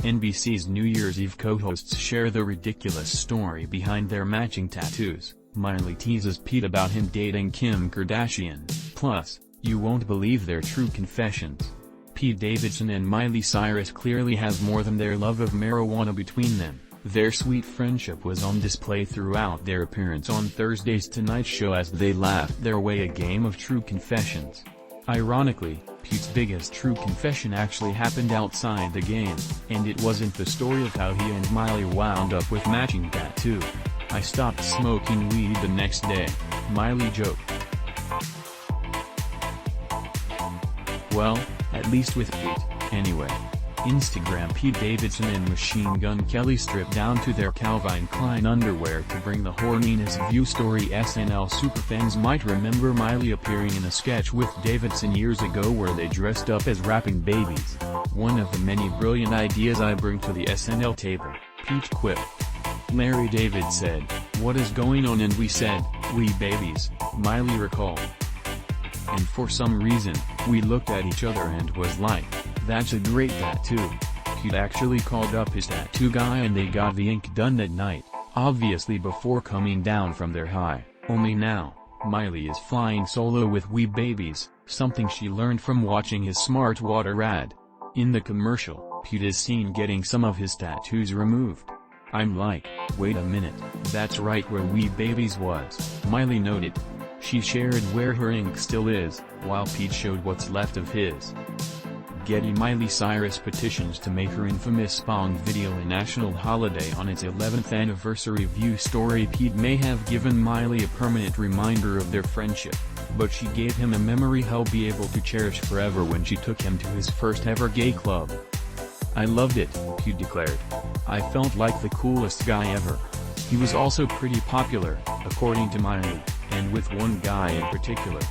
NBC's New Year's Eve co-hosts share the ridiculous story behind their matching tattoos. Miley teases Pete about him dating Kim Kardashian. Plus, you won't believe their true confessions. Pete Davidson and Miley Cyrus clearly have more than their love of marijuana between them. Their sweet friendship was on display throughout their appearance on Thursday's Tonight Show as they laughed their way a game of true confessions. Ironically, Pete's biggest true confession actually happened outside the game, and it wasn't the story of how he and Miley wound up with matching tattoo. "I stopped smoking weed the next day," Miley joked. Well, at least with Pete, anyway. Instagram Pete Davidson and Machine Gun Kelly stripped down to their Calvin Klein underwear to bring the horniness view story. SNL superfans might remember Miley appearing in a sketch with Davidson years ago where they dressed up as rapping babies. "One of the many brilliant ideas I bring to the SNL table," Pete quipped. Larry David said, "What is going on?" And we said, "We babies," Miley recalled. "And for some reason, we looked at each other and was like, that's a great tattoo." Pete actually called up his tattoo guy and they got the ink done that night, obviously before coming down from their high. Only now, Miley is flying solo with "We Babies," something she learned from watching his Smart Water ad. In the commercial, Pete is seen getting some of his tattoos removed. "I'm like, wait a minute, that's right where "We Babies" was," Miley noted. She shared where her ink still is, while Pete showed what's left of his. Getty Miley Cyrus petitions to make her infamous Spong video a national holiday on its 11th anniversary view story. Pete may have given Miley a permanent reminder of their friendship, but she gave him a memory he'll be able to cherish forever when she took him to his first ever gay club. "I loved it," Pete declared. "I felt like the coolest guy ever." He was also pretty popular, according to Miley, and with one guy in particular.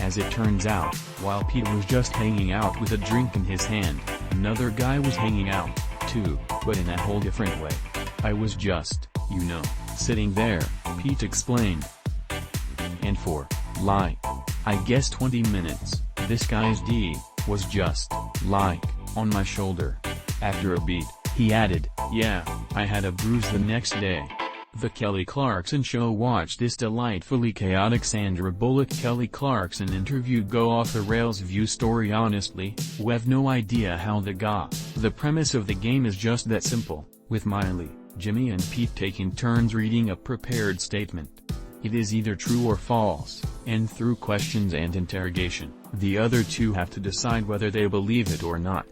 As it turns out, while Pete was just hanging out with a drink in his hand, another guy was hanging out, too, but in a whole different way. "I was just, sitting there," Pete explained. "And for, I guess 20 minutes, this guy's D was just, on my shoulder." After a beat, he added, "Yeah, I had a bruise the next day." The Kelly Clarkson Show watched this delightfully chaotic Sandra Bullock Kelly Clarkson interviewed go off the rails view story. "Honestly, we've no idea how they got." The premise of the game is just that simple, with Miley, Jimmy and Pete taking turns reading a prepared statement. It is either true or false, and through questions and interrogation, the other two have to decide whether they believe it or not.